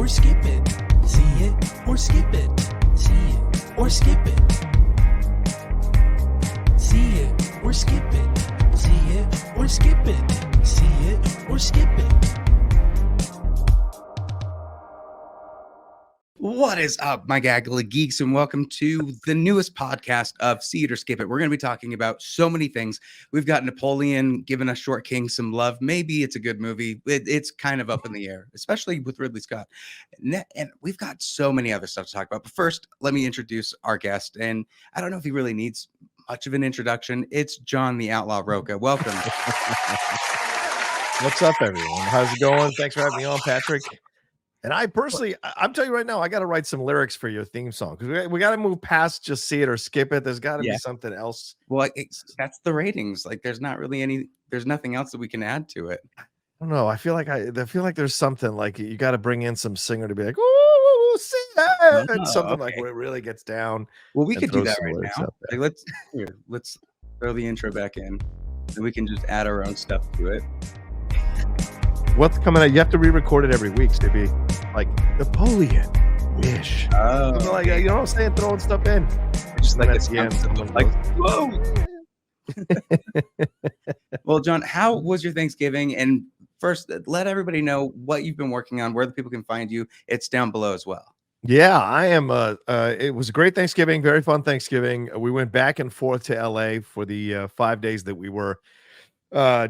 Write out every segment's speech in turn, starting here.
skip it. See it or skip it. See it or skip it. See it or skip it. See it or skip it. See it or skip it. What is up, my gaggle of geeks, and welcome to the newest podcast of See It or Skip It. We're going to be talking about so many things. We've got Napoleon giving us Short King some love. Maybe it's a good movie. It's kind of up in the air, especially with Ridley Scott. And we've got so many other stuff to talk about. But first, let me introduce our guest. And I don't know if he really needs much of an introduction. It's John the Outlaw Rocha. Welcome. What's up, everyone? How's it going? Thanks for having me on, Patrick. And I personally, I'm telling you right now, I got to write some lyrics for your theme song because we got to move past just see it or skip it. There's got to be something else. Well, that's the ratings. Like, there's nothing else that we can add to it. I don't know. I feel like there's something like you got to bring in some singer to be like, "Ooh, see it," and something like where it really gets down. Well, we could do that right now. Like, let's throw the intro back in, and we can just add our own stuff to it. What's coming out? You have to re-record it every week to be like Napoleon, wish. Something like that. You know what I'm saying? Throwing stuff in. Just like at the end, like, whoa. Well, John, how was your Thanksgiving? And first, let everybody know what you've been working on, where the people can find you. It's down below as well. Yeah, I am. It was a great Thanksgiving, very fun Thanksgiving. We went back and forth to LA for the 5 days that we were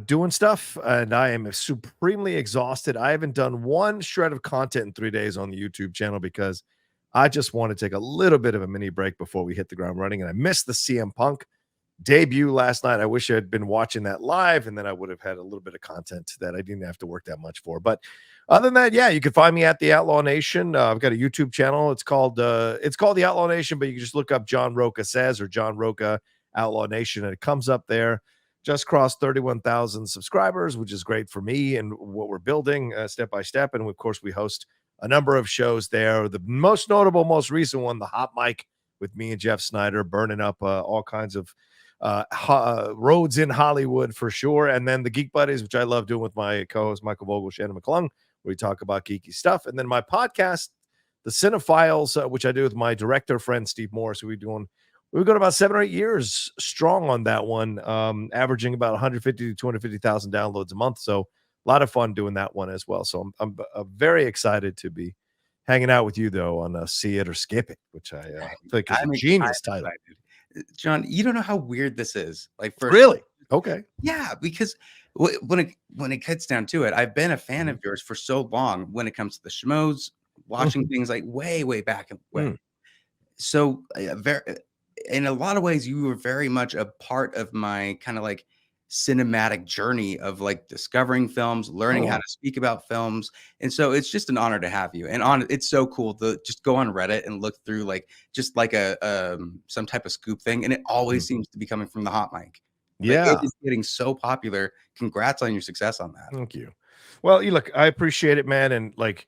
doing stuff, and I am supremely exhausted. I haven't done one shred of content in 3 days on the YouTube channel because I just want to take a little bit of a mini break before we hit the ground running. And I missed the CM Punk debut last night. I wish I had been watching that live, and then I would have had a little bit of content that I didn't have to work that much for. But other than that, yeah, you can find me at the Outlaw Nation. I've got a YouTube channel. It's called the Outlaw Nation, but you can just look up John Rocha Says or John Rocha Outlaw Nation, and it comes up there. Just crossed 31,000 subscribers, which is great for me and what we're building step by step. And of course, we host a number of shows there. The most notable, most recent one, the Hot Mic with me and Jeff Snyder, burning up all kinds of roads in Hollywood for sure. And then the Geek Buddies, which I love doing with my co-host Michael Vogel, Shannon McClung, where we talk about geeky stuff. And then my podcast, The Cinephiles, which I do with my director friend Steve Morris, who we've got about 7 or 8 years strong on that one, averaging about 150 to 250,000 downloads a month. So a lot of fun doing that one as well. So I'm very excited to be hanging out with you, though, on See It or Skip It, which I think is a genius title. John, you don't know how weird this is. Like, really? Okay. Yeah, because when it gets down to it, I've been a fan of yours for so long when it comes to the schmoes, watching things like way back when. So in a lot of ways, you were very much a part of my kind of like cinematic journey of like discovering films, learning how to speak about films. And so it's just an honor to have you. And it's so cool to just go on Reddit and look through like just like some type of scoop thing. And it always seems to be coming from the Hot Mic. Yeah. Like, it is getting so popular. Congrats on your success on that. Thank you. Well, look, I appreciate it, man. And like,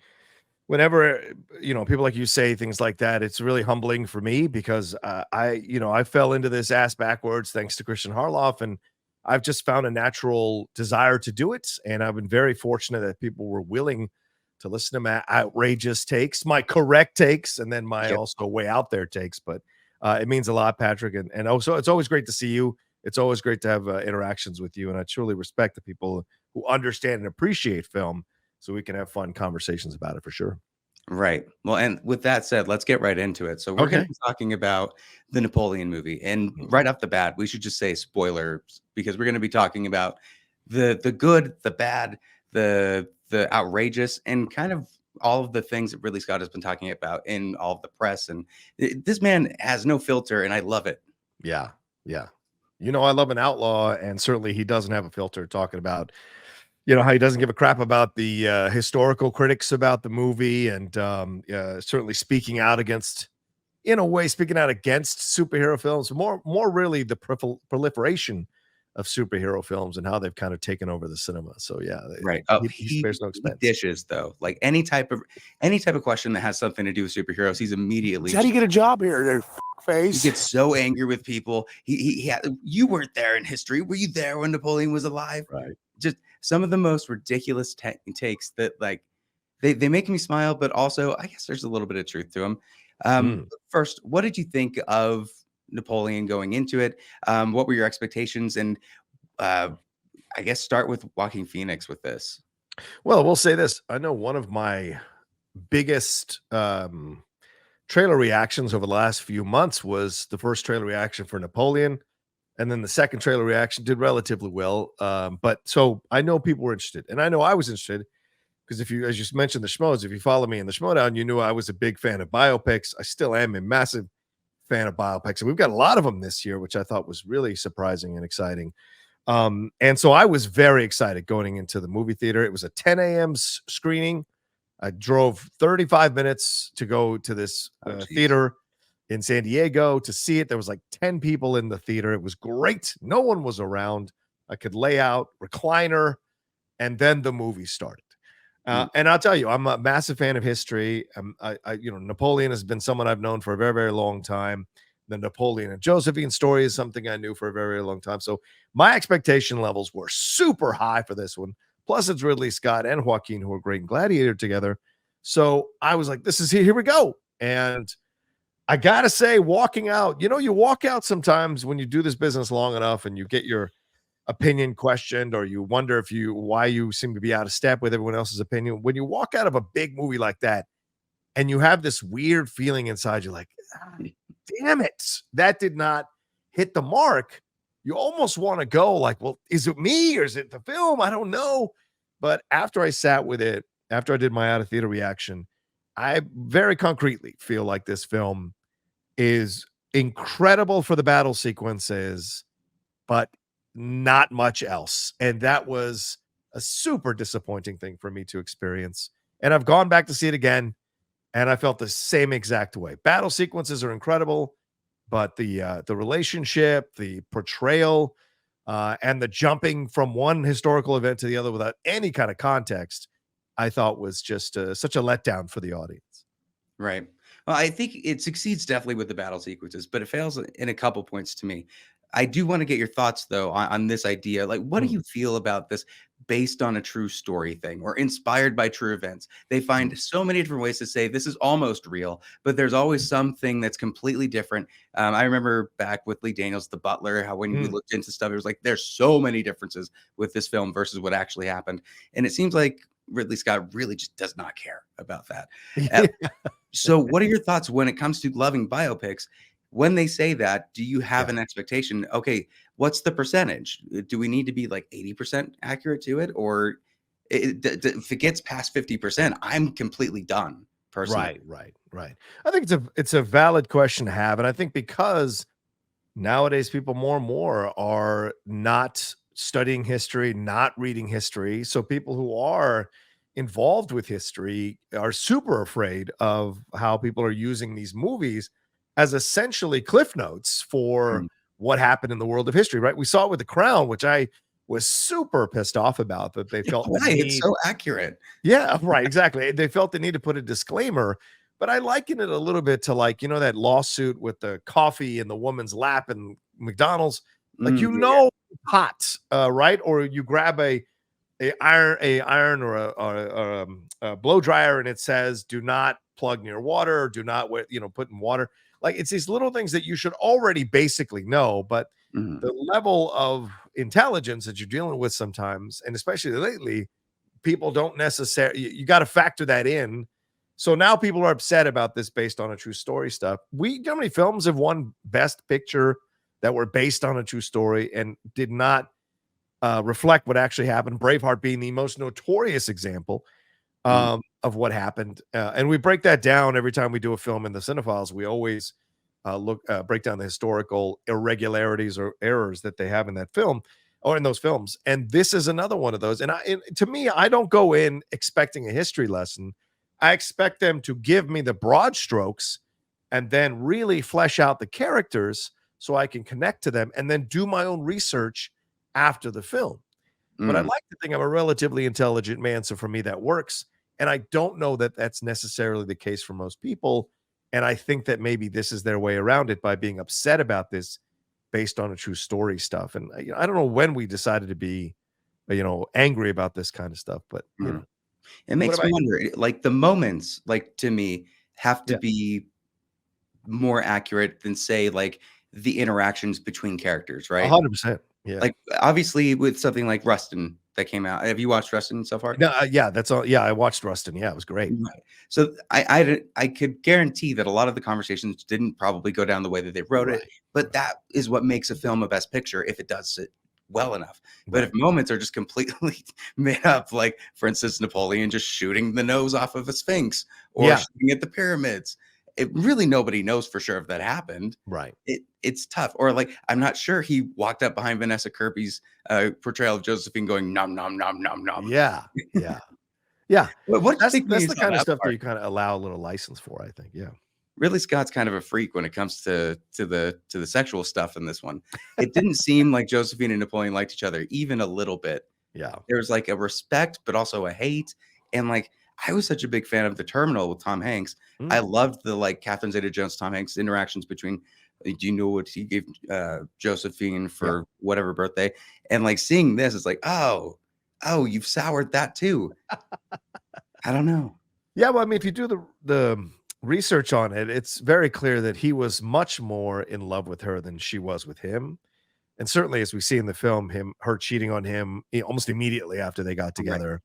whenever, people like you say things like that, it's really humbling for me because I fell into this ass backwards thanks to Christian Harloff, and I've just found a natural desire to do it. And I've been very fortunate that people were willing to listen to my outrageous takes, my correct takes, and then my also way out there takes. But it means a lot, Patrick. And also, it's always great to see you. It's always great to have interactions with you. And I truly respect the people who understand and appreciate film, so we can have fun conversations about it for sure. Right. Well, and with that said, let's get right into it. So we're going to be talking about the Napoleon movie. And right off the bat, we should just say spoilers, because we're going to be talking about the good, the bad, the outrageous, and kind of all of the things that Ridley Scott has been talking about in all of the press. And this man has no filter, and I love it. Yeah. Yeah. I love an outlaw, and certainly he doesn't have a filter talking about how he doesn't give a crap about the historical critics about the movie, and certainly speaking out against superhero films, more really the proliferation of superhero films and how they've kind of taken over the cinema. So yeah, right. He spares no expense. He dishes though, like any type of question that has something to do with superheroes, he's immediately. How do you get a job here? There, face. He gets so angry with people. You weren't there in history. Were you there when Napoleon was alive? Right. Just some of the most ridiculous takes that like They make me smile, but also I guess there's a little bit of truth to them. Mm. First, what did you think of Napoleon going into it? What were your expectations? And uh, I guess start with Joaquin Phoenix with this. Well, we'll say this. I know one of my biggest trailer reactions over the last few months was the first trailer reaction for Napoleon. And then the second trailer reaction did relatively well. But so I know people were interested. And I know I was interested because if you, as you mentioned, the schmoes, if you follow me in the schmodown, you knew I was a big fan of biopics. I still am a massive fan of biopics. And we've got a lot of them this year, which I thought was really surprising and exciting. And so I was very excited going into the movie theater. It was a 10 a.m. screening. I drove 35 minutes to go to this theater in San Diego to see it. There was like 10 people in the theater. It was great. No one was around. I could lay out, recliner, and then the movie started. And I'll tell you, I'm a massive fan of history. Napoleon has been someone I've known for a very, very long time. The Napoleon and Josephine story is something I knew for a very, very long time. So my expectation levels were super high for this one. Plus, it's Ridley Scott and Joaquin, who are great in Gladiator together. So I was like, this is here we go. And I got to say, walking out, you walk out sometimes when you do this business long enough and you get your opinion questioned, or you wonder why you seem to be out of step with everyone else's opinion. When you walk out of a big movie like that and you have this weird feeling inside, you're like, damn it, that did not hit the mark. You almost want to go like, well, is it me or is it the film? I don't know. But after I sat with it, after I did my out of theater reaction, I very concretely feel like this film is incredible for the battle sequences, but not much else. And that was a super disappointing thing for me to experience. And I've gone back to see it again, and I felt the same exact way. Battle sequences are incredible, but the relationship, the portrayal, and the jumping from one historical event to the other without any kind of context, I thought was just such a letdown for the audience. Right. Well, I think it succeeds definitely with the battle sequences, but it fails in a couple points to me. I do want to get your thoughts though on this idea. Like, what do you feel about this based on a true story thing or inspired by true events? They find so many different ways to say this is almost real, but there's always something that's completely different. I remember back with Lee Daniels, The Butler, how when we looked into stuff, it was like there's so many differences with this film versus what actually happened, and it seems like Ridley Scott really just does not care about that. So what are your thoughts when it comes to loving biopics? When they say that, do you have an expectation? Okay, what's the percentage? Do we need to be like 80% accurate to it? Or if it gets past 50%, I'm completely done personally. Right. I think it's a valid question to have. And I think because nowadays people more and more are not studying history, not reading history. So people who are involved with history are super afraid of how people are using these movies as essentially cliff notes for what happened in the world of history, right? We saw it with The Crown, which I was super pissed off about, that they felt Why? It's so accurate. Yeah, right, exactly. They felt the need to put a disclaimer, but I liken it a little bit to like, that lawsuit with the coffee in the woman's lap in McDonald's. Like, hot, right? Or you grab a iron or a blow dryer and it says do not plug near water, or do not put in water. Like, it's these little things that you should already basically know, but the level of intelligence that you're dealing with sometimes, and especially lately, people don't necessarily, you got to factor that in. So now people are upset about this based on a true story stuff. How many films have won Best Picture that were based on a true story and did not reflect what actually happened? Braveheart being the most notorious example of what happened. And we break that down every time we do a film in the Cinephiles. We always break down the historical irregularities or errors that they have in that film or in those films. And this is another one of those. And to me, I don't go in expecting a history lesson. I expect them to give me the broad strokes and then really flesh out the characters so I can connect to them and then do my own research after the film. But I like to think I'm a relatively intelligent man, so for me that works. And I don't know that that's necessarily the case for most people. And I think that maybe this is their way around it by being upset about this based on a true story stuff. And I don't know when we decided to be, angry about this kind of stuff, but It What makes me about wonder, like, the moments, like, to me, have to yeah, be more accurate than, say, like, the interactions between characters, right? 100%. Yeah. Like, obviously, with something like Rustin that came out, have you watched Rustin so far? No, yeah, that's all. Yeah, I watched Rustin. Yeah, it was great. Right. So I could guarantee that a lot of the conversations didn't probably go down the way that they wrote it, Right. but that is what makes a film a best picture if it does it well enough. But if Right. moments are just completely made up, like for instance, Napoleon just shooting the nose off of a sphinx or Yeah. shooting at the pyramids, it really nobody knows for sure if that happened. Right. It's tough. Or like I'm not sure he walked up behind Vanessa Kirby's portrayal of Josephine going nom nom nom nom nom. Yeah. Yeah. Yeah. What did you think when That's you the saw kind of that stuff that part? you kind of allow a little license for, I think. Yeah. Ridley Scott's kind of a freak when it comes to the sexual stuff in this one. It didn't seem like Josephine and Napoleon liked each other even a little bit. Yeah. There was like a respect, but also a hate. And like I was such a big fan of The Terminal with Tom Hanks. I Mm. loved the like Catherine Zeta-Jones, Tom Hanks interactions between do you know what he gave Josephine Yeah. for whatever birthday? And like seeing this, it's like, oh, you've soured that too. I don't know. Yeah. Well, I mean, if you do the research on it, it's very clear that he was much more in love with her than she was with him. And certainly, as we see in the film, her cheating on him almost immediately after they got Right. together.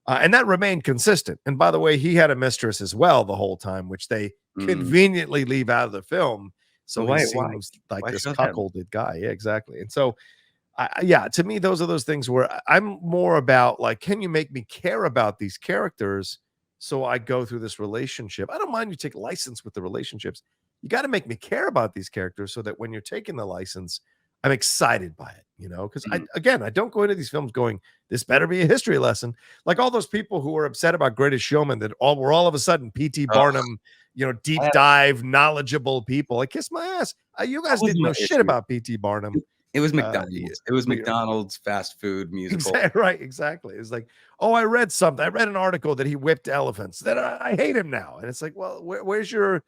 And that remained consistent. And by the way, he had a mistress as well the whole time, which they Mm. conveniently leave out of the film. So Well, he why? seems like Why this show that? cuckolded guy. Yeah, exactly. And so, yeah, to me, those are those things where I'm more about like, can you make me care about these characters? So I go through this relationship. I don't mind you take license with the relationships. You got to make me care about these characters so that when you're taking the license, I'm excited by it, because Mm. I don't go into these films going, this better be a history lesson. Like all those people who were upset about Greatest Showman that all of a sudden P.T. Ugh, Barnum, deep I dive, knowledgeable people. I kiss my ass. You that guys was didn't my know shit issue. about P.T. Barnum. It was Yeah, McDonald's. It was we McDonald's fast food musical. exactly right, exactly. It's like, oh, I read something. I read an article that he whipped elephants. Then I hate him now. And it's like, well, where's your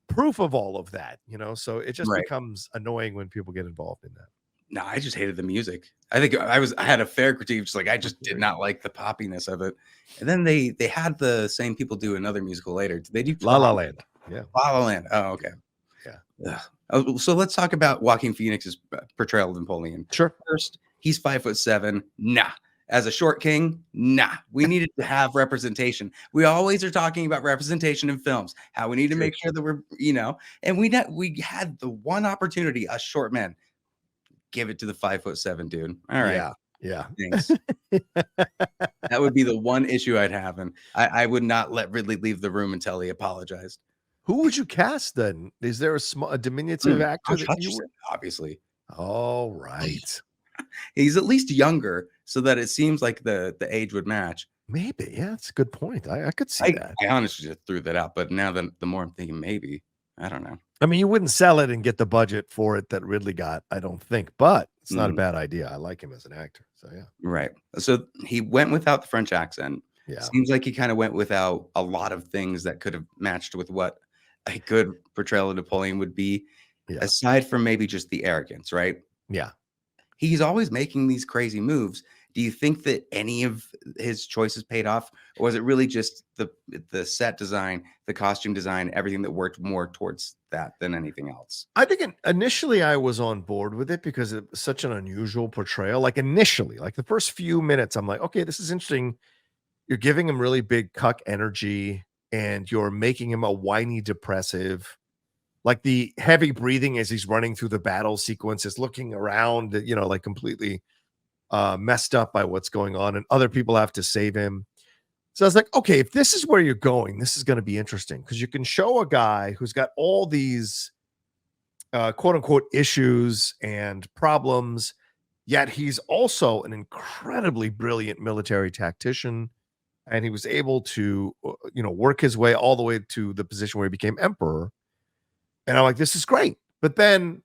proof of all of that? So it just Right. becomes annoying when people get involved in that. No, I just hated the music. I think I had a fair critique, just like I just did not like the poppiness of it. And then they had the same people do another musical later. Did they do La La Tom? Land. Yeah. La La Land. Oh, okay. Yeah. Ugh. Oh, so let's talk about Joaquin Phoenix's portrayal of Napoleon. Sure. First, he's 5'7". Nah. As a short king, nah. We needed to have representation. We always are talking about representation in films. How we need to True. make sure that we're, and we had the one opportunity, us short men. Give it to the 5'7" dude. All right. Yeah. Yeah. Thanks. That would be the one issue I'd have, and I would not let Ridley leave the room until he apologized. Who would you cast then? Is there a diminutive actor Josh that you would? Hutcherson, obviously. All right. He's at least younger, so that it seems like the age would match. Maybe. Yeah, that's a good point. I could see that. I honestly just threw that out, but now the more I'm thinking, maybe I don't know. I mean, you wouldn't sell it and get the budget for it that Ridley got, I don't think, but it's not a Mm, bad idea. I like him as an actor. So yeah. right. So he went without the French accent. Yeah. Seems like he kind of went without a lot of things that could have matched with what a good portrayal of Napoleon would be, Yeah. aside from maybe just the arrogance, right? Yeah. He's always making these crazy moves. Do you think that any of his choices paid off, or was it really just the set design, the costume design, everything that worked more towards that than anything else? I think initially I was on board with it because it was such an unusual portrayal. Like initially, like the first few minutes, I'm like, okay, this is interesting. You're giving him really big cuck energy and you're making him a whiny depressive. Like the heavy breathing as he's running through the battle sequences, looking around, like completely messed up by what's going on, and other people have to save him. So I was like, okay, if this is where you're going, this is going to be interesting because you can show a guy who's got all these quote unquote issues and problems, yet he's also an incredibly brilliant military tactician. And he was able to, work his way all the way to the position where he became emperor. And I'm like, this is great. But then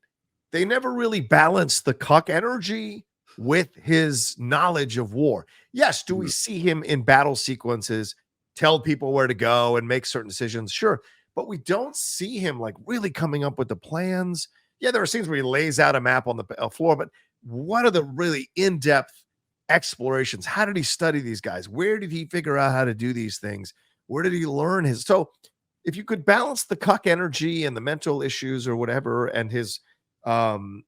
they never really balanced the cuck energy with his knowledge of war. Yes, do we see him in battle sequences tell people where to go and make certain decisions? Sure. But we don't see him like really coming up with the plans. Yeah, there are scenes where he lays out a map on the floor, but what are the really in-depth explorations. How did he study these guys? Where did he figure out how to do these things? Where did he learn his? So if you could balance the cuck energy and the mental issues or whatever, and his um,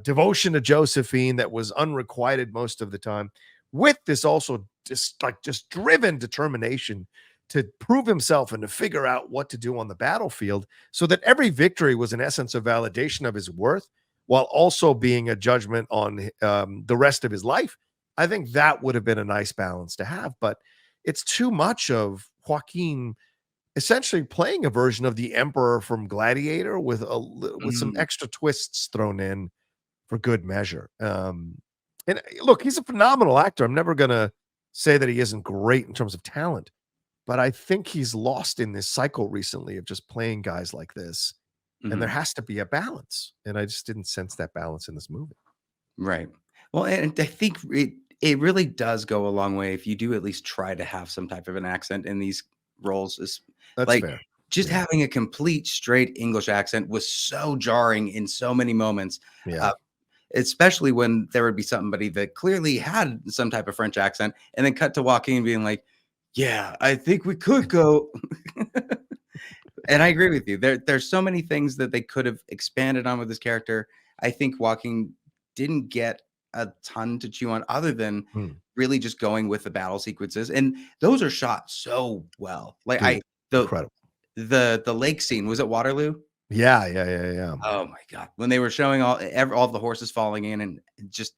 devotion to Josephine that was unrequited most of the time, with this also just driven determination to prove himself and to figure out what to do on the battlefield, so that every victory was in essence a validation of his worth, while also being a judgment on the rest of his life. I think that would have been a nice balance to have, but it's too much of Joaquin essentially playing a version of the Emperor from Gladiator with with some extra twists thrown in for good measure. And look, he's a phenomenal actor. I'm never going to say that he isn't great in terms of talent, but I think he's lost in this cycle recently of just playing guys like this. And there has to be a balance. And I just didn't sense that balance in this movie. Right. Well, and I think it really does go a long way if you do at least try to have some type of an accent in these roles. Is That's like fair. just Yeah. having a complete straight English accent was so jarring in so many moments. Yeah. Especially when there would be somebody that clearly had some type of French accent, and then cut to Joaquin being like, "Yeah, I think we could go." And I agree with you. There's so many things that they could have expanded on with this character. I think Joaquin didn't get a ton to chew on other than really just going with the battle sequences, and those are shot so well. Like Dude, the incredible. the lake scene, was it Waterloo? Yeah. Oh my god, when they were showing all the horses falling in, and just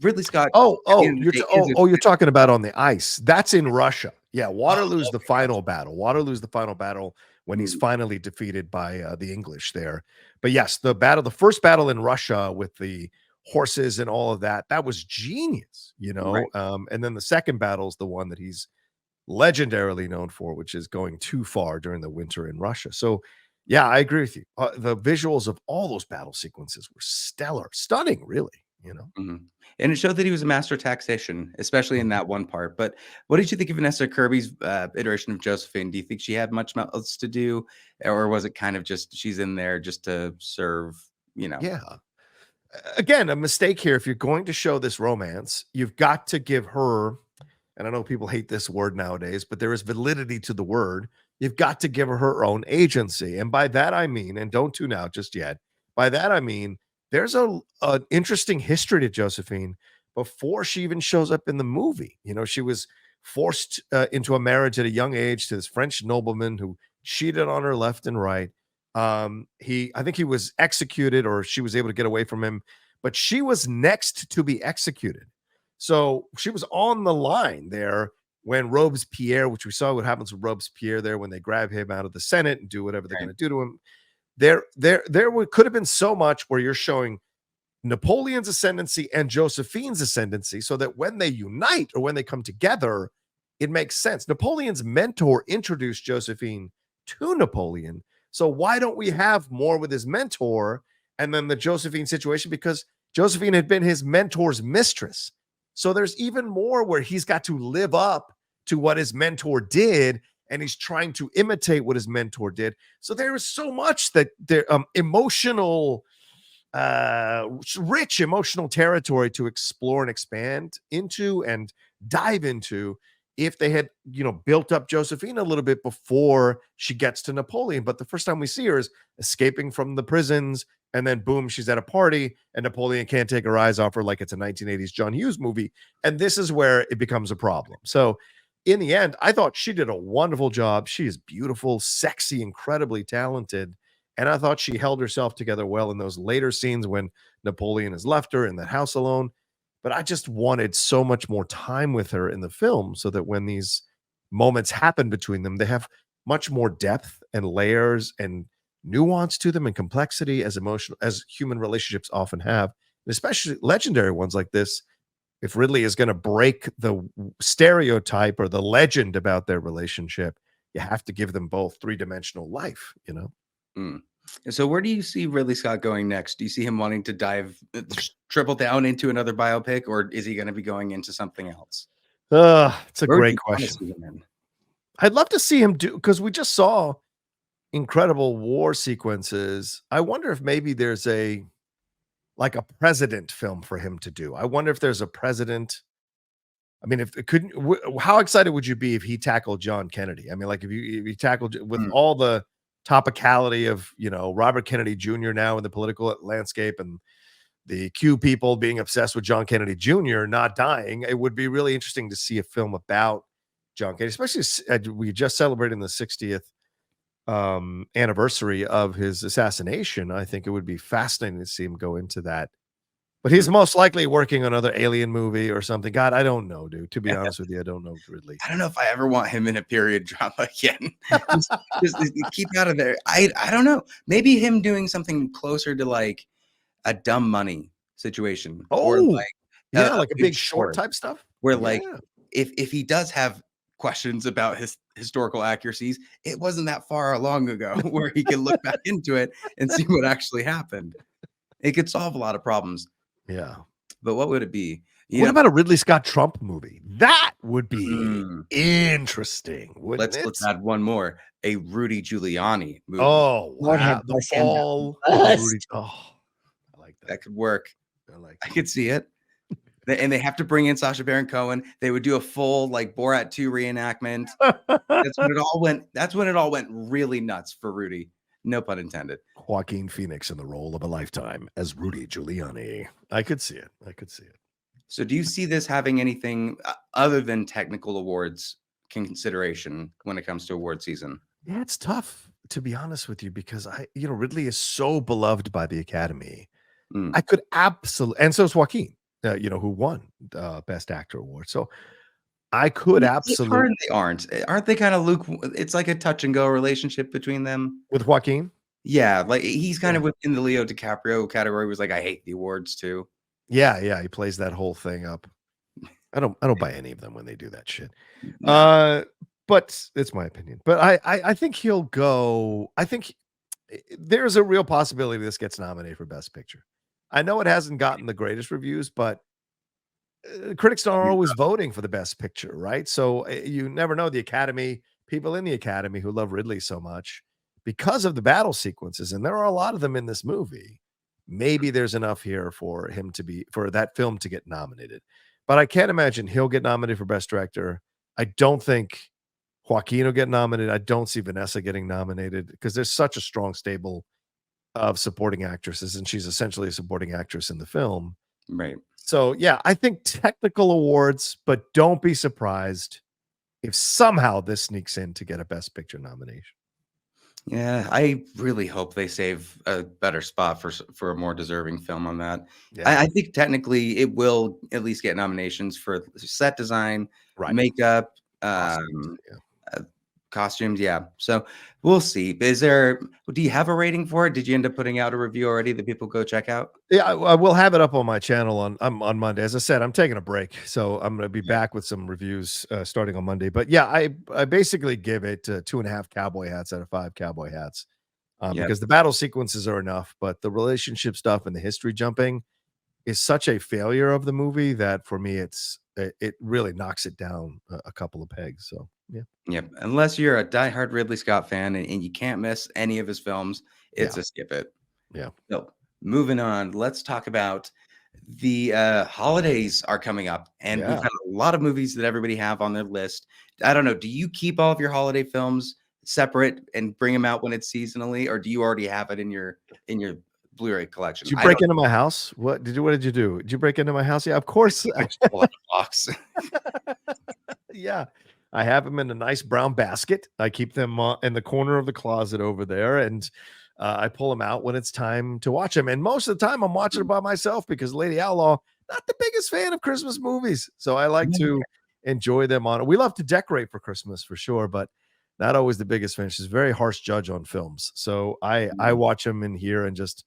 Ridley Scott. At the end of the day, is You're talking about on the ice. That's in Russia. Yeah, Oh, Waterloo's the okay, gotcha. final battle. Waterloo's the final battle when he's finally defeated by the English there. But yes, the first battle in Russia with the horses and all of that, that was genius, Right. And then the second battle is the one that he's legendarily known for, which is going too far during the winter in Russia. So, yeah, I agree with you. The visuals of all those battle sequences were stellar, stunning, really. Mhm. And it showed that he was a master tactician, especially in Mhm. that one part. But what did you think of Vanessa Kirby's iteration of Josephine? Do you think she had much else to do, or was it kind of just she's in there just to serve? Yeah. Again, a mistake here. If you're going to show this romance, you've got to give her, and I know people hate this word nowadays, but there is validity to the word. You've got to give her own agency. And by that, I mean, and don't tune out just yet. By that, I mean, there's an interesting history to Josephine before she even shows up in the movie. She was forced into a marriage at a young age to this French nobleman who cheated on her left and right. I think he was executed, or she was able to get away from him, but she was next to be executed. So she was on the line there when Robespierre, which we saw what happens with Robespierre there when they grab him out of the Senate and do whatever they're Right. going to do to him. Could have been so much where you're showing Napoleon's ascendancy and Josephine's ascendancy, so that when they unite or when they come together, it makes sense. Napoleon's mentor introduced Josephine to Napoleon. So why don't we have more with his mentor and then the Josephine situation? Because Josephine had been his mentor's mistress. So there's even more where he's got to live up to what his mentor did, and he's trying to imitate what his mentor did. So there is so much that there rich emotional territory to explore and expand into and dive into if they had built up Josephine a little bit before she gets to Napoleon. But the first time we see her is escaping from the prisons, and then boom, she's at a party and Napoleon can't take her eyes off her like it's a 1980s John Hughes movie. And this is where it becomes a problem. So in the end, I thought she did a wonderful job. She is beautiful, sexy, incredibly talented. And I thought she held herself together well in those later scenes when Napoleon has left her in that house alone. But I just wanted so much more time with her in the film, so that when these moments happen between them, they have much more depth and layers and nuance to them and complexity, as human relationships often have, and especially legendary ones like this. If Ridley is going to break the stereotype or the legend about their relationship, you have to give them both three-dimensional life. Mm. So where do you see Ridley Scott going next? Do you see him wanting to triple down into another biopic, or is he going to be going into something else? It's a Where would great you want to question. see him in? I'd love to see him do, because we just saw incredible war sequences. I wonder if maybe there's a like a president film for him to do. I wonder if there's a president. I mean, if it couldn't, how excited would you be if he tackled John Kennedy? I mean, like if you tackled with all the topicality of Robert Kennedy Jr. now in the political landscape and the Q people being obsessed with John Kennedy Jr. not dying, it would be really interesting to see a film about John Kennedy, especially we just celebrating the 60th anniversary of his assassination. I think it would be fascinating to see him go into that. But he's most likely working on another Alien movie or something. God, I don't know, dude. To be honest with you, I don't know Ridley. I don't know if I ever want him in a period drama again. just keep out of there. I don't know. Maybe him doing something closer to like a Dumb Money situation, or like like a Big Short type stuff. Where like if he does have questions about his historical accuracies, it wasn't that far long ago where he can look back into it and see what actually happened. It could solve a lot of problems. Yeah. But what would it be? What about a Ridley Scott Trump movie? That would be interesting. Let's add one more. A Rudy Giuliani movie. Oh, wow. The fall. I like that. That could work. I could see it. And they have to bring in Sacha Baron Cohen. They would do a full like Borat 2 reenactment. That's when it all went really nuts for Rudy. No pun intended. Joaquin Phoenix in the role of a lifetime as Rudy Giuliani. I could see it. So do you see this having anything other than technical awards consideration when it comes to award season? Yeah, it's tough, to be honest with you, because Ridley is so beloved by the Academy. I could absolutely, and so is Joaquin, who won the Best Actor award. So I could absolutely. They aren't they kind of it's like a touch and go relationship between them with Joaquin. Yeah, like he's kind of within the Leo DiCaprio category. Was like, I hate the awards too. Yeah, he plays that whole thing up. I don't buy any of them when they do that shit. But it's my opinion. But I think he'll go. I think there's a real possibility this gets nominated for Best Picture. I know it hasn't gotten the greatest reviews, but critics are always voting for the Best Picture, right? So you never know. The Academy, people in the Academy who love Ridley so much because of the battle sequences, and there are a lot of them in this movie. Maybe there's enough here for that film to get nominated. But I can't imagine he'll get nominated for Best Director. I don't think Joaquin will get nominated. I don't see Vanessa getting nominated because there's such a strong stable of supporting actresses, and she's essentially a supporting actress in the film. Right. So, yeah, I think technical awards, but don't be surprised if somehow this sneaks in to get a Best Picture nomination. Yeah, I really hope they save a better spot for a more deserving film on that. Yeah. I think technically it will at least get nominations for set design, makeup, costumes. Yeah. So we'll see. Do you have a rating for it? Did you end up putting out a review already that people go check out? Yeah, I will have it up on my channel on Monday. As I said, I'm taking a break, so I'm going to be back with some reviews starting on Monday. But yeah, I basically give it 2.5 cowboy hats out of 5 cowboy hats because the battle sequences are enough, but the relationship stuff and the history jumping is such a failure of the movie that for me it really knocks it down a couple of pegs. So Yep. Unless you're a diehard Ridley Scott fan and you can't miss any of his films, it's a skip it. Yeah. So moving on, let's talk about the holidays are coming up, and we've got a lot of movies that everybody have on their list. I don't know. Do you keep all of your holiday films separate and bring them out when it's seasonally, or do you already have it in your Blu-ray collection? Did you break into my house? What did you do? Did you break into my house? Yeah, of course. Box. Yeah. I have them in a nice brown basket. I keep them in the corner of the closet over there, and I pull them out when it's time to watch them. And most of the time, I'm watching it by myself because Lady Outlaw, not the biggest fan of Christmas movies, so I like to enjoy them on it. We love to decorate for Christmas for sure, but not always the biggest fan. She's a very harsh judge on films, so I watch them in here and just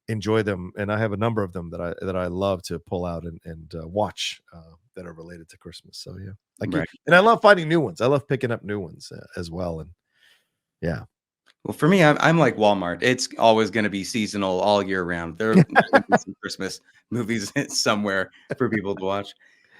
enjoy them. And I have a number of them that I love to pull out and watch that are related to Christmas. So yeah. And I love finding new ones. I love picking up new ones as well. And yeah. Well, for me, I'm like Walmart. It's always going to be seasonal all year round. There are some Christmas movies somewhere for people to watch.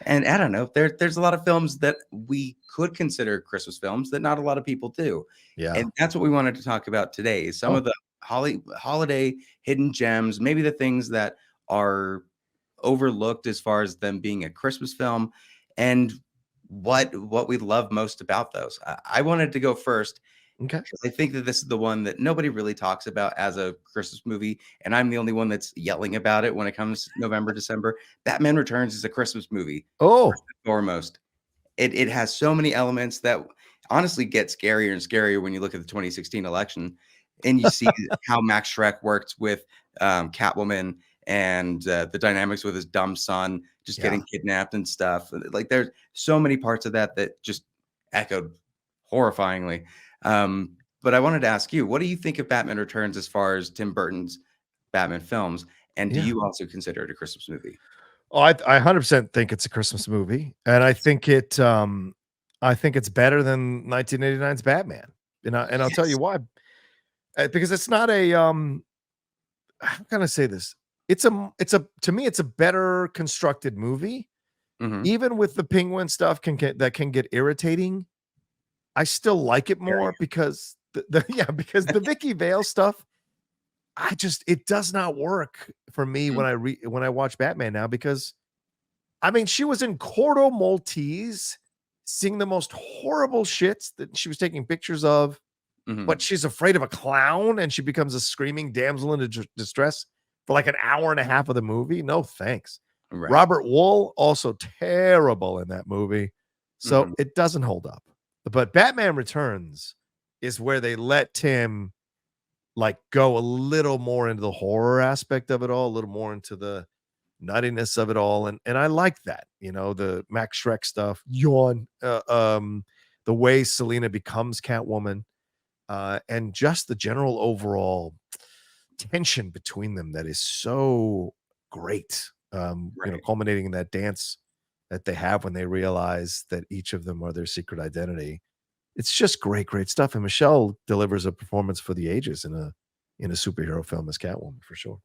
And I don't know, there's a lot of films that we could consider Christmas films that not a lot of people do. Yeah. And that's what we wanted to talk about today. Some of the holiday hidden gems, maybe the things that are overlooked as far as them being a Christmas film, and what we love most about those. I wanted to go first Okay. because I think that this is the one that nobody really talks about as a Christmas movie, and I'm the only one that's yelling about it when it comes November, December. Batman Returns is a Christmas movie, first Oh, and foremost. It has so many elements that honestly get scarier and scarier when you look at the 2016 election and you see how Max Schreck worked with Catwoman and the dynamics with his dumb son just yeah. getting kidnapped and stuff. Like there's so many parts of that just echoed horrifyingly. But I wanted to ask you, what do you think of Batman Returns as far as Tim Burton's Batman films? And do Yeah. you also consider it a Christmas movie? Oh, I 100% think it's a Christmas movie, and I think it's better than 1989's Batman. And I'll tell you Yes. why. Because it's not a how can I say this? It's a to me it's a better constructed movie. Hmm. Even with the penguin stuff that can get irritating, I still like it Very. more because yeah, because the Vicky Vale stuff, it does not work for me Mm. when I watch Batman now because I mean, she was in Corto Maltese seeing the most horrible shits that she was taking pictures of, but Mhm. she's afraid of a clown and she becomes a screaming damsel in distress for like an hour and a half of the movie. No, thanks. Right. Robert Wool, also terrible in that movie. So Mhm. it doesn't hold up. But Batman Returns is where they let Tim like go a little more into the horror aspect of it all, a little more into the nuttiness of it all, and I like that, the Max Schreck stuff, yawn, the way Selena becomes Catwoman, and just the general overall tension between them that is so great. Right. Culminating in that dance that they have when they realize that each of them are their secret identity. It's just great, great stuff. And Michelle delivers a performance for the ages in a superhero film as Catwoman for sure.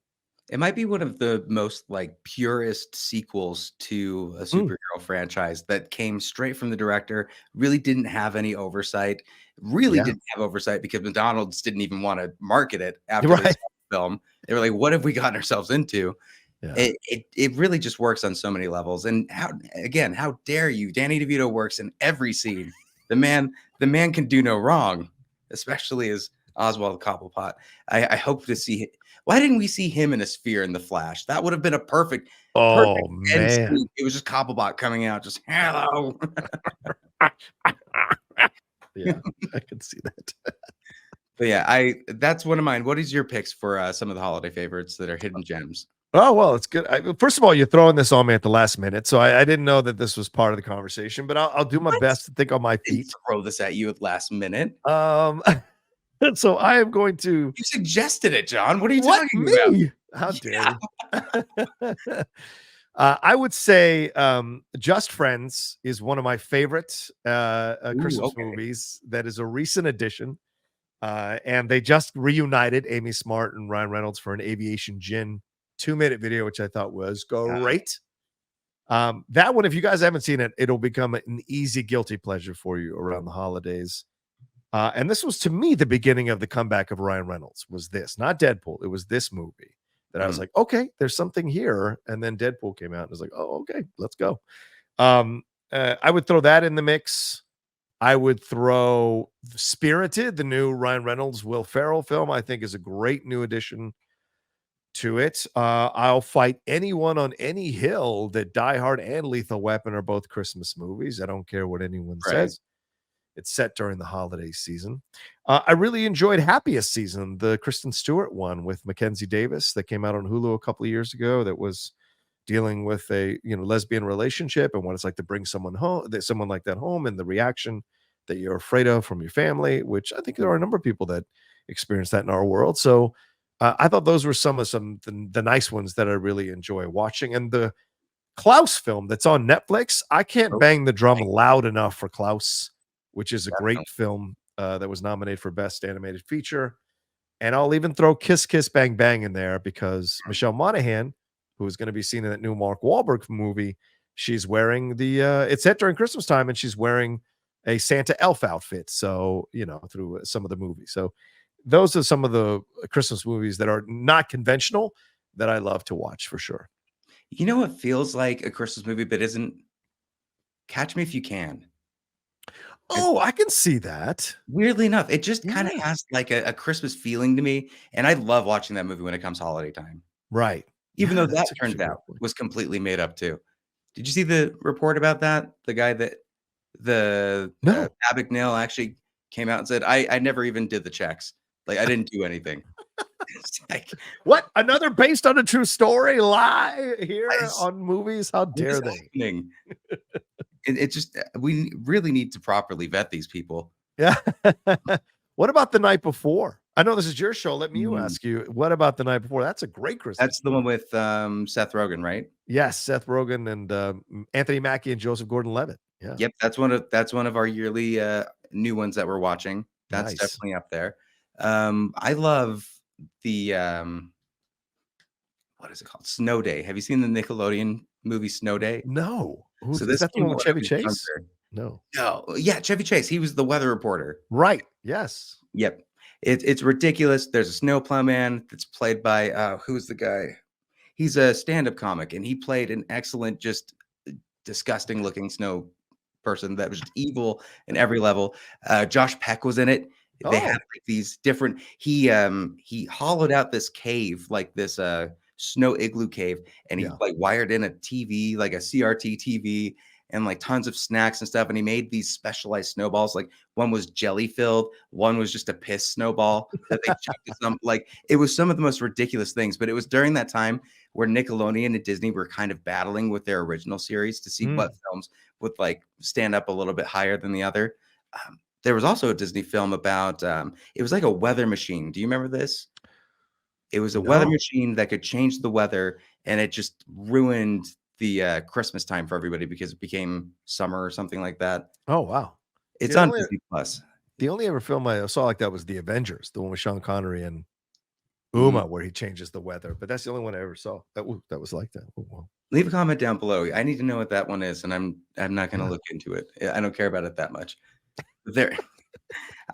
It might be one of the most, like, purest sequels to a Mm, superhero franchise that came straight from the director, really didn't have any oversight, really yeah, didn't have oversight because McDonald's didn't even wanna market it you're after they right. saw the film. They were like, "What have we gotten ourselves into?" Yeah. It really just works on so many levels, and how dare you? Danny DeVito works in every scene. The man can do no wrong, especially as Oswald Cobblepot. I hope to see why didn't we see him in a sphere in The Flash? That would have been a perfect Oh end man. scene. It was just Cobblepot coming out just, "Hello." Yeah, I can see that. But yeah, I that's one of mine. What is your picks for, some of the holiday favorites that are hidden gems? Oh, well, it's good. First of all, you're throwing this on me at the last minute, so I didn't know that this was part of the conversation, but I'll do my What? best to think on my Didn't feet. throw this at you at last minute. Um, so I am going to You suggested it, John. What are you what talking about? me? How dare Yeah. you? I would say Just Friends is one of my favorite Ooh, Christmas okay. movies. That is a recent addition. And they just reunited Amy Smart and Ryan Reynolds for an Aviation Gin 2-minute video, which I thought was great. That one, if you guys haven't seen it, it'll become an easy guilty pleasure for you around the holidays. And this was to me the beginning of the comeback of Ryan Reynolds. Was this not Deadpool? It was this movie that I was Mhm. like, okay, there's something here. And then Deadpool came out, and I was like, oh, okay, let's go. Um, I would throw that in the mix. I would throw Spirited, the new Ryan Reynolds, Will Ferrell film. I think is a great new addition to it. I'll fight anyone on any hill that Die Hard and Lethal Weapon are both Christmas movies. I don't care what anyone Right. says. It's set during the holiday season. I really enjoyed Happiest Season, the Kristen Stewart one with Mackenzie Davis that came out on Hulu a couple of years ago. That was dealing with a lesbian relationship and what it's like to bring someone like that home, and the reaction that you're afraid of from your family. Which I think there are a number of people that experience that in our world. So I thought those were the nice ones that I really enjoy watching. And the Klaus film that's on Netflix, I can't Oh, bang the drum loud enough for Klaus, which is a definitely. great film that was nominated for Best Animated Feature. And I'll even throw Kiss Kiss Bang Bang in there because Michelle Monaghan, who is going to be seen in that new Mark Wahlberg movie, she's wearing it's set during Christmas time, and she's wearing a Santa elf outfit. So, through some of the movies. So those are some of the Christmas movies that are not conventional, that I love to watch for sure. You know what feels like a Christmas movie, but isn't? Catch Me If You Can. Oh, I can see that. Weirdly enough, it just kind of Yeah. has like a Christmas feeling to me, and I love watching that movie when it comes holiday time. Right. Even Yeah, though that that's actually turns a great out point. was completely made up too. Did you see the report about that? The guy that the No. Abagnale actually came out and said, I never even did the checks. Like I didn't do anything. It's like What? Another based on a true story lie here it's- on movies? How what is dare they? happening? It just we really need to properly vet these people. Yeah. What about The Night Before? I know this is your show. Let me Mm, ask you, what about The Night Before? That's a great Christmas that's the movie. one with Seth Rogen, right? Yes, Seth Rogen and Anthony Mackie and Joseph Gordon-Levitt. Yeah, Yep, that's one of our yearly new ones that we're watching. That's nice. definitely up there. I love the what is it called? Snow Day. Have you seen the Nickelodeon movie Snow Day? No. So Is this that the came one out with when I Chevy was Chase? younger. No. No, yeah, Chevy Chase. He was the weather reporter. Right. Yes. Yep. It's ridiculous. There's a snowplow man that's played by who's the guy? He's a stand-up comic, and he played an excellent, just disgusting looking snow person that was just evil in every level. Josh Peck was in it. They had Oh, like these different. He hollowed out this cave, like this snow igloo cave, and he yeah. like wired in a TV, like a CRT TV, and like tons of snacks and stuff. And he made these specialized snowballs. Like one was jelly filled, one was just a piss snowball that they chucked at some. Like it was some of the most ridiculous things. But it was during that time where Nickelodeon and Disney were kind of battling with their original series to see what Mm, films would like stand up a little bit higher than the other. There was also a Disney film about it was like a weather machine. Do you remember this? It was a weather no. machine that could change the weather, and it just ruined the Christmas time for everybody because it became summer or something like that. Oh, wow. It's The on only Disney Plus. the only ever film I saw like that was The Avengers, the one with Sean Connery and Mm. Uma, where he changes the weather. But that's the only one I ever saw that was like that. Oh, wow. Leave a comment down below. I need to know what that one is, and I'm not going to Yeah, look into it. I don't care about it that much. There,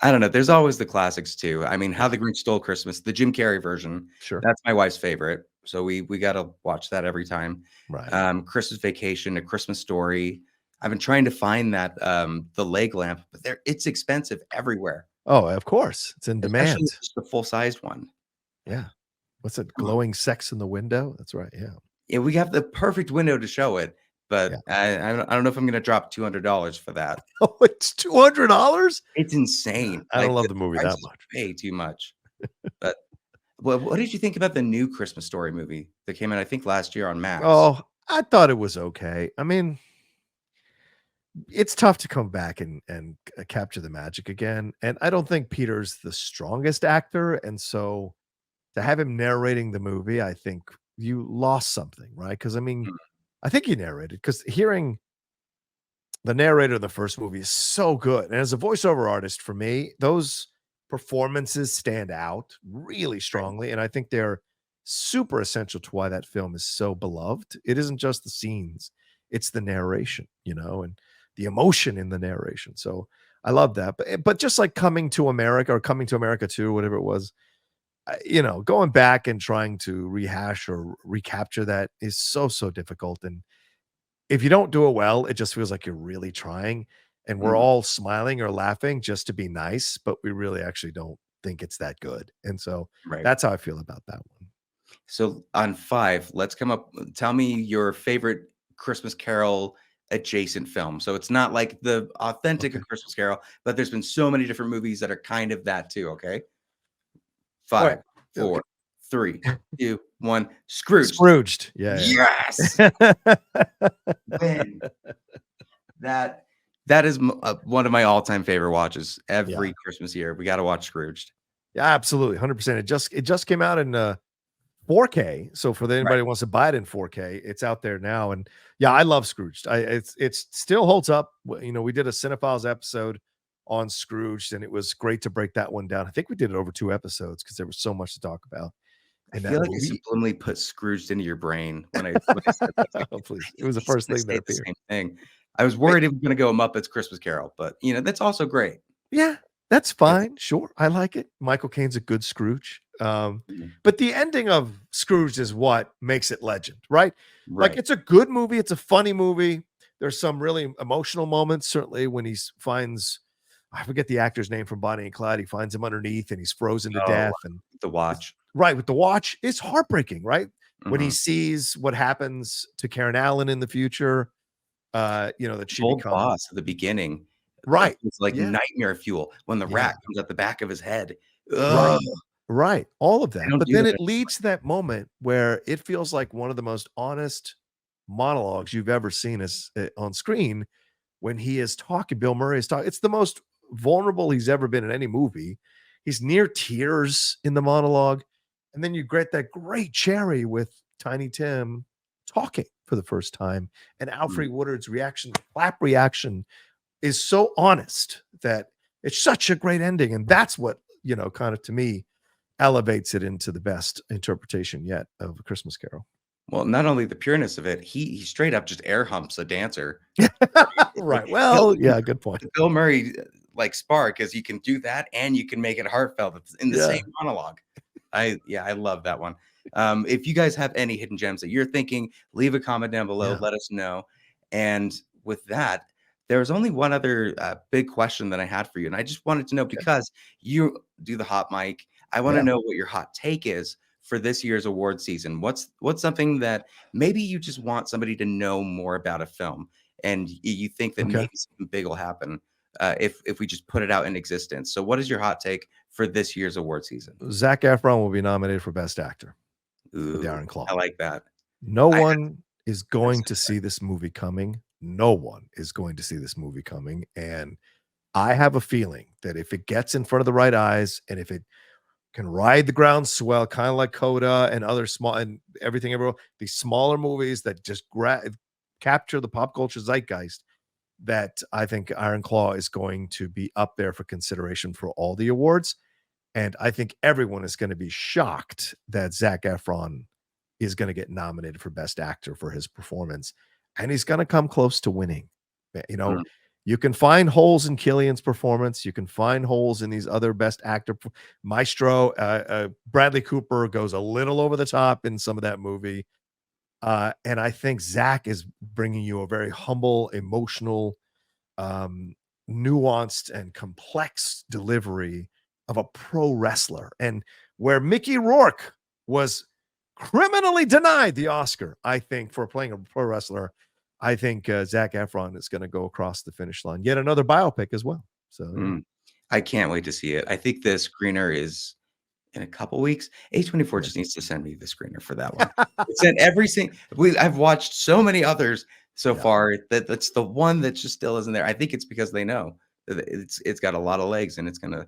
I don't know. There's always the classics too. I mean, How yeah, the Grinch Stole Christmas, the Jim Carrey version. sure. That's my wife's favorite. So we got to watch that every time. Right. Christmas Vacation, A Christmas Story. I've been trying to find that the leg lamp, but it's expensive everywhere, Oh, of course. It's in especially demand. just the full-sized one. Yeah. What's it? Glowing sex in the window? That's right. Yeah. Yeah, we have the perfect window to show it, Yeah. but I don't know if I'm going to drop $200 for that. Oh, it's $200? It's insane. I don't Like love the the movie price that is much. way too much. But what did you think about the new Christmas Story movie that came out, I think, last year on Max? Oh, I thought it was okay. I mean, it's tough to come back and capture the magic again. And I don't think Peter's the strongest actor. And so to have him narrating the movie, I think you lost something, right? Because I mean, Mm, I think he narrated because hearing the narrator of the first movie is so good. And as a voiceover artist, for me, those performances stand out really right. strongly. And I think they're super essential to why that film is so beloved. It isn't just the scenes, it's the narration, and the emotion in the narration. So I love that. But just like Coming to America or Coming to America 2, whatever it was, going back and trying to rehash or recapture that is so, so difficult. And if you don't do it well, it just feels like you're really trying. And we're Mhm, all smiling or laughing just to be nice, but we really actually don't think it's that good. And so right. that's how I feel about that one. So on 5, let's come up tell me your favorite Christmas Carol adjacent film. So it's not like the authentic A Okay. Christmas Carol, but there's been so many different movies that are kind of that too, okay? All right. 5, Okay. 4, 3, 2, 1. Scrooged. Scrooged. Yeah. Yes! Yeah. Win. That is one of my all-time favorite watches Yeah. every Christmas year. We gotta watch Scrooged. Yeah, absolutely. 100%. It just came out in 4K. So for Right. anybody who wants to buy it in 4K, it's out there now. And yeah, I love Scrooged. It's still holds up. We did a Cinephiles episode on Scrooged, and it was great to break that one down. I think we did it over 2 episodes because there was so much to talk about I in feel that like I movie. subliminally put Scrooged into your brain when I said that. Like, Oh, please. It was the he's first gonna thing say that the appeared. same thing. I was worried it was gonna go Muppets Christmas Carol, but, that's also great. Yeah, That's fine. Sure. I like it. Michael Caine's a good Scrooge. But the ending of Scrooge is what makes it legend, right? Like, Right. it's a good movie. It's a funny movie. There's some really emotional moments, certainly when he finds, I forget the actor's name from Bonnie and Clyde. He finds him underneath and he's frozen to Oh, death. And the it's watch. right with the watch. It's heartbreaking, right? When he Mhm. sees what happens to Karen Allen in the future, that she Old becomes boss at the beginning, right. it's like Yeah. nightmare fuel when the Yeah. rat comes at the back of his head. Right. Ugh, Right. All of they that. don't But do then that it leads to that moment where it feels like one of the most honest monologues you've ever seen on screen when he is talking. Bill Murray is talking. It's the most vulnerable he's ever been in any movie. He's near tears in the monologue. And then you get that great cherry with Tiny Tim talking for the first time. And anymore. Alfred Woodard's reaction, the clap reaction, is so honest that it's such a great ending. And that's what, kind of to me, elevates it into the best interpretation yet of A Christmas Carol. Well, not only the pureness of it, he straight up just air humps a dancer. Right. Bill Well, yeah, good point. the Bill Murray, like, spark is you can do that and you can make it heartfelt. It's in the Yeah. same monologue. I love that one. If you guys have any hidden gems that you're thinking, leave a comment down below, Yeah. let us know. And with that, there was only one other big question that I had for you, and I just wanted to know because you do the hot mic. I want to Yeah. know what your hot take is for this year's award season. What's something that maybe you just want somebody to know more about a film, and you think that Okay. maybe something big will happen if we just put it out in existence. So, what is your hot take for this year's award season? Zac Efron will be nominated for Best Actor for The Ooh, Iron Claw. I like that. No I one is going that's to see this movie coming. No one is going to see this movie coming. And I have a feeling that if it gets in front of the right eyes and if it can ride the groundswell, kind of like Coda and other small and everything, everywhere, these smaller movies that just capture the pop culture zeitgeist, that I think Iron Claw is going to be up there for consideration for all the awards. And I think everyone is going to be shocked that Zac Efron is going to get nominated for Best Actor for his performance. And he's going to come close to winning. You know, Mm, you can find holes in Killian's performance. You can find holes in these other Best Actor. Maestro, Bradley Cooper goes a little over the top in some of that movie. And I think Zach is bringing you a very humble, emotional, um, nuanced, and complex delivery of a pro wrestler. And where Mickey Rourke was criminally denied the Oscar, I think, for playing a pro wrestler, I think Zac Efron is going to go across the finish line. Yet another biopic as well. So, yeah. mm. I can't wait to see it. I think the screener is in a couple weeks. A24 Yeah. just needs to send me the screener for that one. It's in every single. I've watched so many others so Yeah. far that's the one that just still isn't there. I think it's because they know that it's got a lot of legs and it's gonna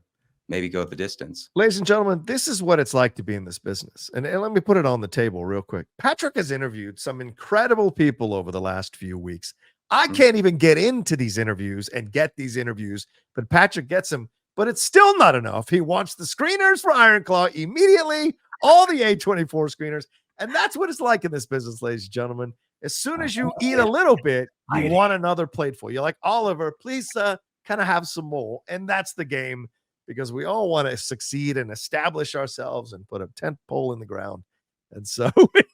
maybe go the distance. Ladies and gentlemen, this is what it's like to be in this business. And let me put it on the table real quick. Patrick has interviewed some incredible people over the last few weeks. I Mm. can't even get into these interviews and get these interviews, but Patrick gets them. But it's still not enough. He wants the screeners for Iron Claw immediately, all the A24 screeners. And that's what it's like in this business, ladies and gentlemen. As soon as you eat a little bit, you Exciting. want another plateful. You're like, Oliver, please kind of have some more. And that's the game, because we all want to succeed and establish ourselves and put a tent pole in the ground. And so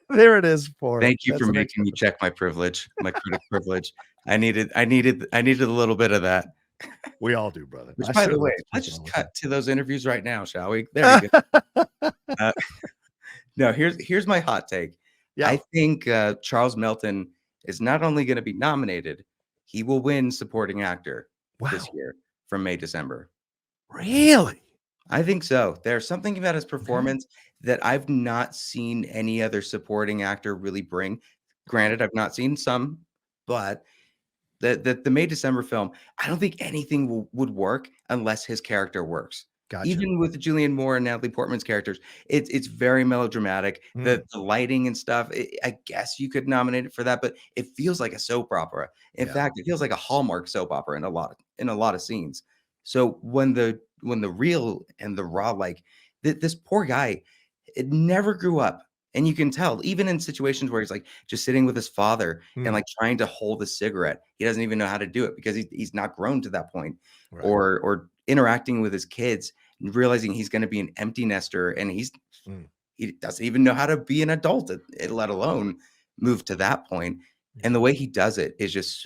there it is for Thank you that's for the next making me episode. check my privilege, my critic privilege. I needed a little bit of that. We all do, brother. Which, I by the certainly way, let's expect just all the cut to those interviews right now, shall we? There we go. Uh, no, here's my hot take. Yeah. I think Charles Melton is not only going to be nominated, he will win supporting actor this Wow. year from May December. Really? I think so. There's something about his Okay. performance that I've not seen any other supporting actor really bring. Granted, I've not seen some, but the May December film, I don't think anything would work unless his character works. Gotcha. Even with Julianne Moore and Natalie Portman's characters, it's very melodramatic. Mm, The lighting and stuff, I guess you could nominate it for that, but it feels like a soap opera. In yeah. fact, it feels like a Hallmark soap opera in a lot of scenes. So when the real and the raw, like this poor guy, it never grew up. And you can tell, even in situations where he's like just sitting with his father and Mm, like trying to hold a cigarette. He doesn't even know how to do it because he's not grown to that point. right. Or interacting with his kids and realizing he's going to be an empty nester and Mm, he doesn't even know how to be an adult, let alone move to that point. And yeah. the way he does it is just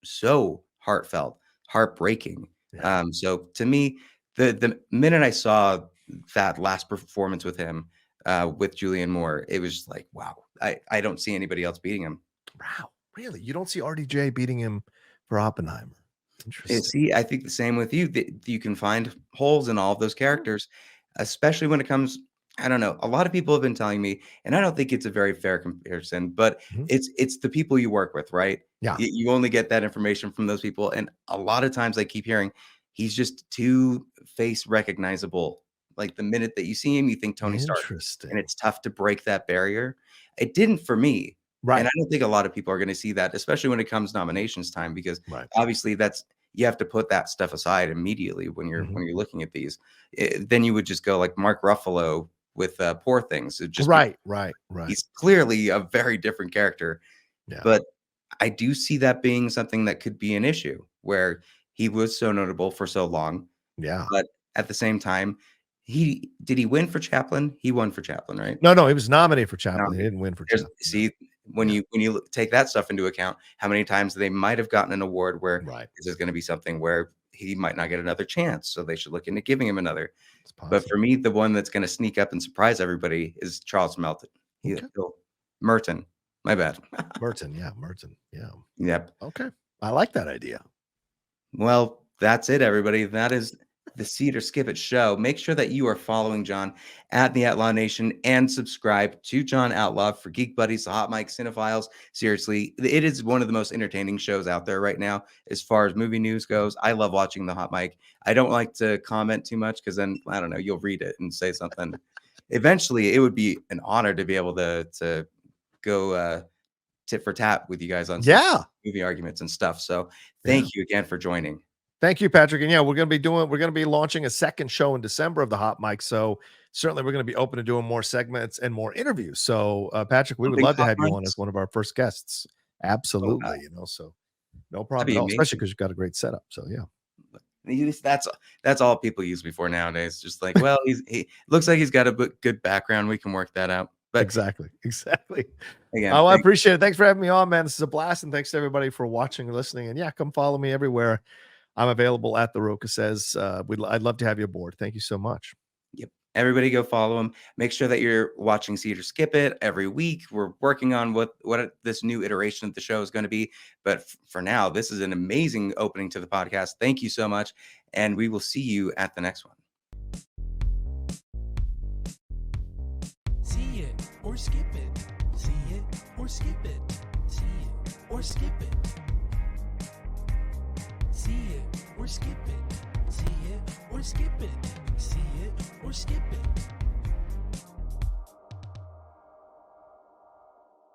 so heartfelt, heartbreaking. Yeah. So to me, the minute I saw that last performance with him, with Julian Moore, it was just like, wow, I don't see anybody else beating him. Wow. Really? You don't see RDJ beating him for Oppenheimer? Interesting. See, I think the same with you. That you can find holes in all of those Mm, characters, especially when it comes. I don't know. A lot of people have been telling me, and I don't think it's a very fair comparison, but mhm. it's the people you work with, right? Yeah. You only get that information from those people, and a lot of times I keep hearing he's just too face recognizable. Like the minute that you see him, you think Tony Stark, and Interesting. it's tough to break that barrier. It didn't for me, and Right. I don't think a lot of people are going to see that, especially when it comes nominations time, because Right. obviously that's you have to put that stuff aside immediately Mhm. when you're looking at these. Then you would just go like Mark Ruffalo with Poor Things. It just be Right. Right. Right. he's clearly a very different character, Yeah. but I do see that being something that could be an issue where he was so notable for so long, Yeah. but at the same time, he win for Chaplin? He won for Chaplin, right? No, no, he was nominated for Chaplin. He Nominated. didn't win for There's Chaplin. No. see, Yeah. when you take that stuff into account, how many times they might have gotten an award where Right. this is gonna be something where he might not get another chance, so they should look into giving him another. It's But for possible. me, the one that's gonna sneak up and surprise everybody is Charles Melton. Okay. He'll Merton, my bad. Merton. Yeah. Merton. Yeah. Yep. Okay. I like that idea. Well, that's it, everybody. That is the See It or Skip It show. Make sure that you are following John at the Outlaw Nation and subscribe to John Outlaw for Geek Buddies, the Hot Mic Cinephiles. Seriously, it is one of the most entertaining shows out there right now as far as movie news goes. I love watching the Hot Mic. I don't like to comment too much because then I don't know, you'll read it and say something. Eventually, it would be an honor to be able to go tit for tat with you guys on some Yeah. movie arguments and stuff. So Yeah. thank you again for joining. Thank you, Patrick. And yeah, we're going to be launching a second show in December of the Hot Mic. So certainly we're going to be open to doing more segments and more interviews. So Patrick, we would Something love to hot have you on as mics? one of our first guests. Oh, Absolutely. wow. So no That'd problem be at all, especially amazing. because you've got a great setup. So yeah. That's all people use me for nowadays. Just like, well, he looks like he's got a good background. We can work that out. But Exactly. Exactly. again, Oh, I thank appreciate it. Thanks for having me on, man. This is a blast. And thanks to everybody for watching and listening. And yeah, come follow me everywhere. I'm available at the Rocha says. I'd love to have you aboard. Thank you so much. yep. Everybody go follow him. Make sure that you're watching See It or Skip It every week. We're working on what this new iteration of the show is going to be. But for now, this is an amazing opening to the podcast. Thank you so much. And we will see you at the next one. See it or skip it. See it or skip it. See it or skip it. See it or skip it. See it or skip it. See it or skip it.